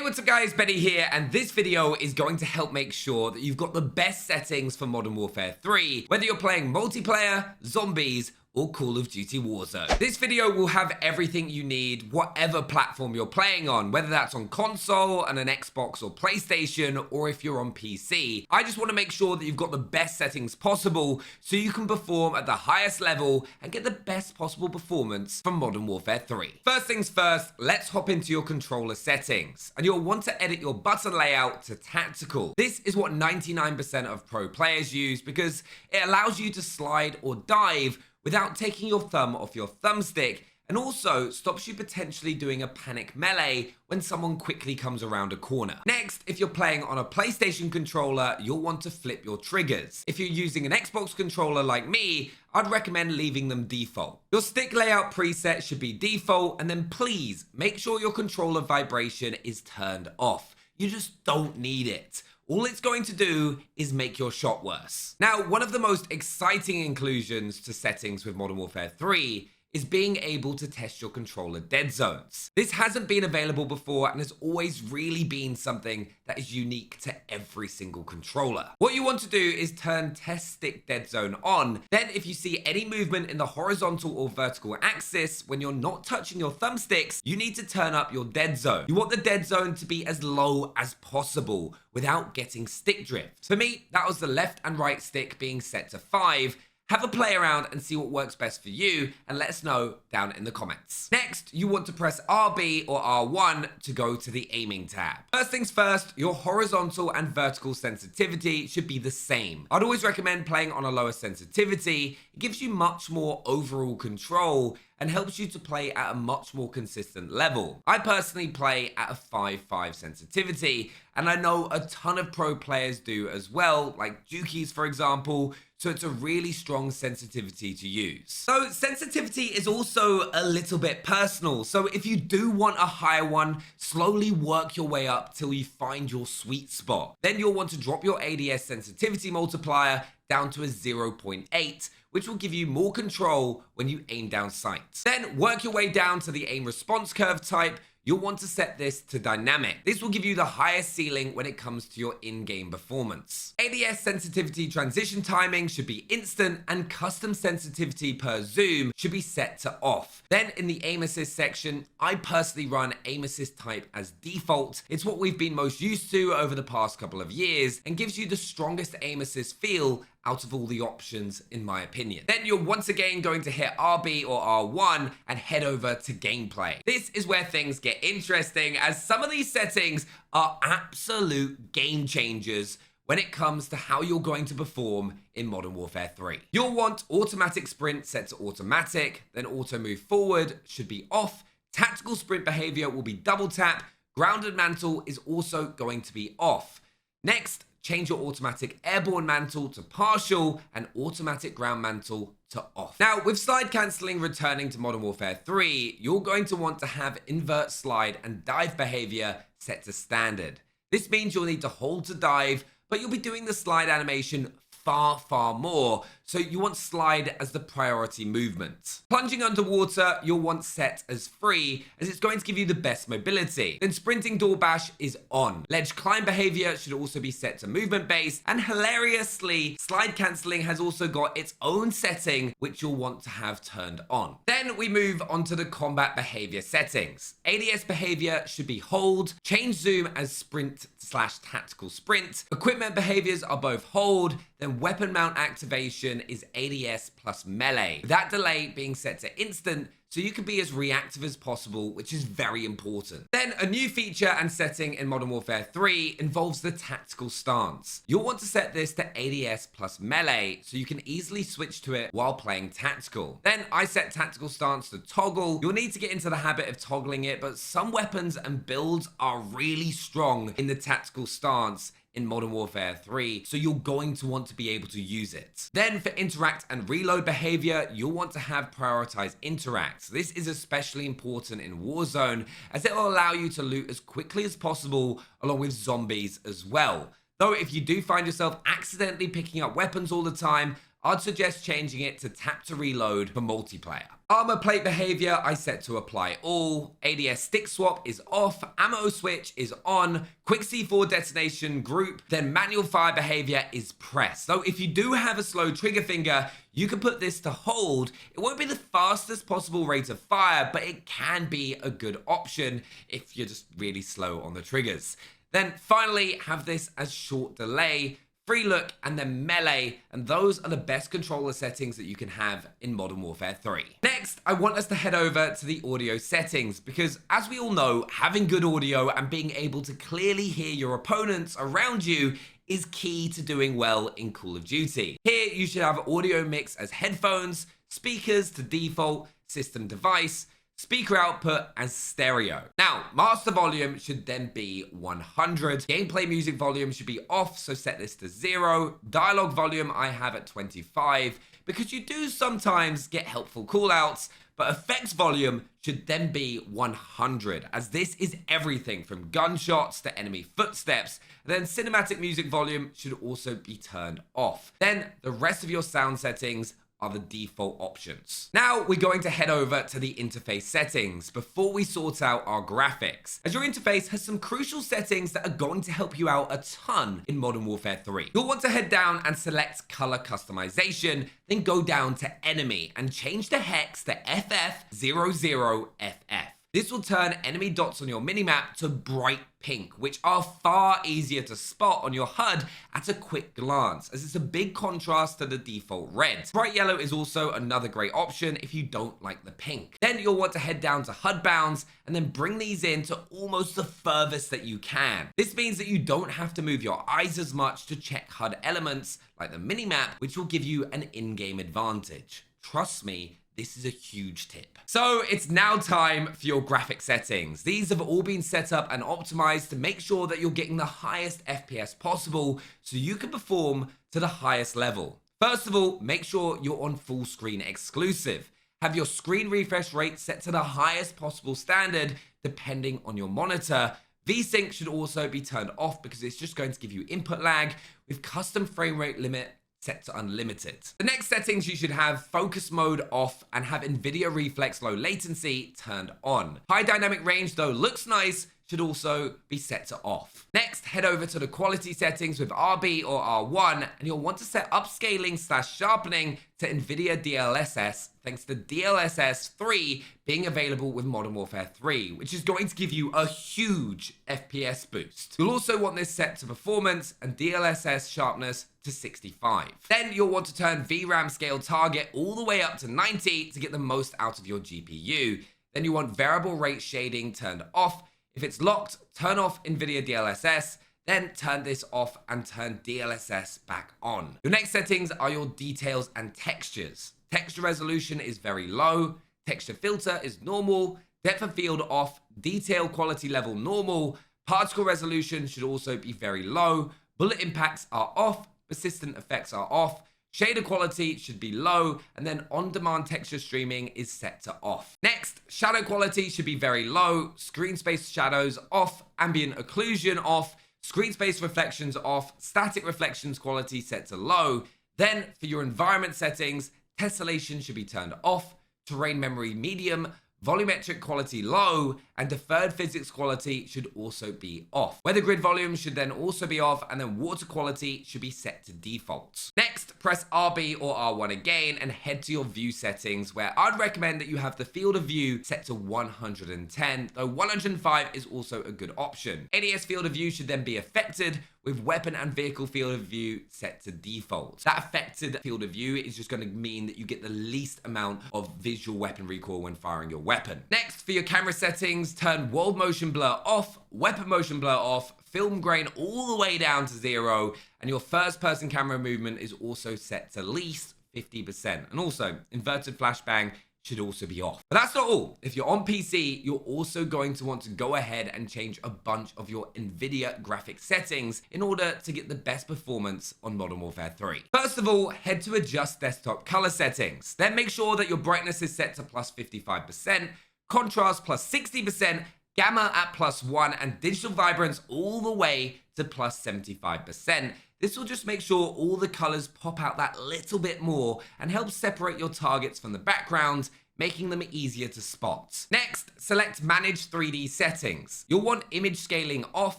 What's up guys, Benny here, and this video is going to help make sure that you've got the best settings for Modern Warfare 3, whether you're playing multiplayer, zombies, or Call of Duty Warzone. This video will have everything you need, whatever platform you're playing on, whether that's on console and an Xbox or PlayStation, or if you're on PC. I just want to make sure that you've got the best settings possible so you can perform at the highest level and get the best possible performance from Modern Warfare 3. First things first, let's hop into your controller settings, and you'll want to edit your button layout to tactical. This is what 99% of pro players use because it allows you to slide or dive without taking your thumb off your thumbstick, and also stops you potentially doing a panic melee when someone quickly comes around a corner. Next, if you're playing on a PlayStation controller, you'll want to flip your triggers. If you're using an Xbox controller like me, I'd recommend leaving them default. Your stick layout preset should be default, and then please make sure your controller vibration is turned off. You just don't need it. All it's going to do is make your shot worse. Now, one of the most exciting inclusions to settings with Modern Warfare 3 is being able to test your controller dead zones. This hasn't been available before and has always really been something that is unique to every single controller. What you want to do is turn test stick dead zone on. Then if you see any movement in the horizontal or vertical axis when you're not touching your thumbsticks, you need to turn up your dead zone. You want the dead zone to be as low as possible without getting stick drift. For me, that was the left and right stick being set to 5. Have a play around and see what works best for you, and let us know down in the comments. Next, you want to press RB or R1 to go to the aiming tab. First things first, your horizontal and vertical sensitivity should be the same. I'd always recommend playing on a lower sensitivity. It gives you much more overall control and helps you to play at a much more consistent level. I personally play at a 5.5 sensitivity, and I know a ton of pro players do as well, like Jukies for example, so it's a really strong sensitivity to use. So sensitivity is also a little bit personal, so if you do want a higher one, slowly work your way up till you find your sweet spot. Then you'll want to drop your ADS sensitivity multiplier down to a 0.8, which will give you more control when you aim down sights. Then work your way down to the aim response curve type. You'll want to set this to dynamic. This will give you the highest ceiling when it comes to your in-game performance. ADS sensitivity transition timing should be instant, and custom sensitivity per zoom should be set to off. Then in the aim assist section, I personally run aim assist type as default. It's what we've been most used to over the past couple of years and gives you the strongest aim assist feel out of all the options, in my opinion. Then you're once again going to hit RB or R1 and head over to gameplay. This is where things get interesting, as some of these settings are absolute game changers when it comes to how you're going to perform in Modern Warfare 3. You'll want automatic sprint set to automatic, then auto move forward should be off, tactical sprint behavior will be double tap, grounded mantle is also going to be off. Next, change your automatic airborne mantle to partial and automatic ground mantle to off. Now, with slide cancelling returning to Modern Warfare 3, you're going to want to have invert slide and dive behavior set to standard. This means you'll need to hold to dive, but you'll be doing the slide animation far more, so you want slide as the priority movement. Plunging underwater, you'll want set as free, as it's going to give you the best mobility. Then sprinting door bash is on. Ledge climb behavior should also be set to movement based, and hilariously, slide cancelling has also got its own setting, which you'll want to have turned on. Then we move on to the combat behavior settings. ADS behavior should be hold, change zoom as sprint/tactical sprint. Equipment behaviors are both hold, then weapon mount activation is ADS plus melee. That delay being set to instant, so you can be as reactive as possible, which is very important. Then a new feature and setting in Modern Warfare 3 involves the tactical stance. You'll want to set this to ADS plus melee, so you can easily switch to it while playing tactical. Then I set tactical stance to toggle. You'll need to get into the habit of toggling it, but some weapons and builds are really strong in the tactical stance in Modern Warfare 3, so you're going to want to be able to use it. Then for interact and reload behavior, you'll want to have prioritize interact. This is especially important in Warzone, as it will allow you to loot as quickly as possible along with zombies as well. Though if you do find yourself accidentally picking up weapons all the time, I'd suggest changing it to tap to reload for multiplayer. Armor plate behavior I set to apply all, ADS stick swap is off, ammo switch is on, quick C4 detonation group, then manual fire behavior is pressed. So if you do have a slow trigger finger, you can put this to hold. It won't be the fastest possible rate of fire, but it can be a good option if you're just really slow on the triggers. Then finally have this as short delay, free look, and then melee, and those are the best controller settings that you can have in Modern Warfare 3. Next, I want us to head over to the audio settings, because as we all know, having good audio and being able to clearly hear your opponents around you is key to doing well in Call of Duty. Here, you should have audio mix as headphones, speakers to default, system device, speaker output, and stereo. Now, master volume should then be 100. Gameplay music volume should be off, so set this to 0. Dialogue volume I have at 25, because you do sometimes get helpful callouts, but effects volume should then be 100, as this is everything from gunshots to enemy footsteps. And then cinematic music volume should also be turned off. Then the rest of your sound settings are the default options. Now we're going to head over to the interface settings before we sort out our graphics, as your interface has some crucial settings that are going to help you out a ton in Modern Warfare 3. You'll want to head down and select color customization, then go down to enemy and change the hex to FF00FF. This will turn enemy dots on your minimap to bright pink, which are far easier to spot on your HUD at a quick glance, as it's a big contrast to the default red. Bright yellow is also another great option if you don't like the pink. Then you'll want to head down to HUD bounds and then bring these in to almost the furthest that you can. This means that you don't have to move your eyes as much to check HUD elements like the minimap, which will give you an in-game advantage. Trust me, this is a huge tip. So it's now time for your graphic settings. These have all been set up and optimized to make sure that you're getting the highest FPS possible so you can perform to the highest level. First of all, make sure you're on full screen exclusive. Have your screen refresh rate set to the highest possible standard depending on your monitor. VSync should also be turned off because it's just going to give you input lag, with custom frame rate limit set to unlimited. The next settings, you should have focus mode off and have NVIDIA Reflex low latency turned on. High dynamic range, though looks nice, should also be set to off. Next, head over to the quality settings with RB or R1, and you'll want to set upscaling/sharpening to NVIDIA DLSS, thanks to DLSS 3 being available with Modern Warfare 3, which is going to give you a huge FPS boost. You'll also want this set to performance and DLSS sharpness to 65. Then you'll want to turn VRAM scale target all the way up to 90 to get the most out of your GPU. Then you want variable rate shading turned off. If it's locked, turn off NVIDIA DLSS, then turn this off and turn DLSS back on. Your next settings are your details and textures. Texture resolution is very low, texture filter is normal, depth of field off, detail quality level normal, particle resolution should also be very low, bullet impacts are off, persistent effects are off, shader quality should be low, and then on-demand texture streaming is set to off. Next, shadow quality should be very low, screen space shadows off, ambient occlusion off, screen space reflections off, static reflections quality set to low. Then for your environment settings, tessellation should be turned off, terrain memory medium, volumetric quality low, and deferred physics quality should also be off. Weather grid volume should then also be off, and then water quality should be set to default. Next, press RB or R1 again and head to your view settings, where I'd recommend that you have the field of view set to 110, though 105 is also a good option. ADS field of view should then be affected, with weapon and vehicle field of view set to default. That affected field of view is just going to mean that you get the least amount of visual weapon recoil when firing your weapon. Next, for your camera settings, turn world motion blur off, weapon motion blur off, film grain all the way down to 0, and your first person camera movement is also set to at least 50%. And also, inverted flashbang should also be off. But that's not all. If you're on PC, you're also going to want to go ahead and change a bunch of your NVIDIA graphic settings in order to get the best performance on Modern Warfare 3. First of all, head to adjust desktop color settings. Then make sure that your brightness is set to plus 55%, contrast plus 60%, gamma at plus 1, and digital vibrance all the way to plus 75%. This will just make sure all the colors pop out that little bit more and help separate your targets from the background, making them easier to spot. Next, select Manage 3D Settings. You'll want image scaling off,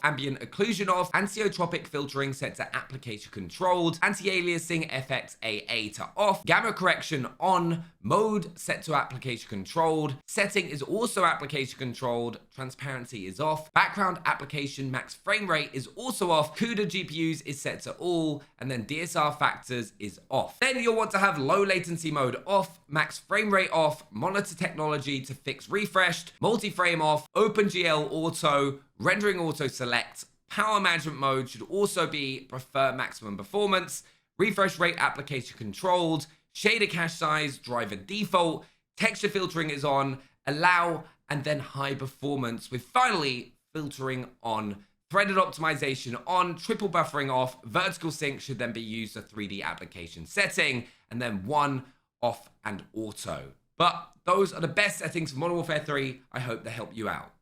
ambient occlusion off, anisotropic filtering set to application controlled, anti-aliasing FX AA to off, gamma correction on, mode set to application controlled, setting is also application controlled, transparency is off, background application max frame rate is also off, CUDA GPUs is set to all, and then DSR factors is off. Then you'll want to have low latency mode off, max frame rate off, monitor technology to fix refreshed, multi-frame off, OpenGL auto, rendering auto select, power management mode should also be prefer maximum performance, refresh rate application controlled, shader cache size, driver default, texture filtering is on, allow, and then high performance with finally filtering on, threaded optimization on, triple buffering off, vertical sync should then be used as a 3D application setting, and then one off and auto. But those are the best settings for Modern Warfare 3. I hope they help you out.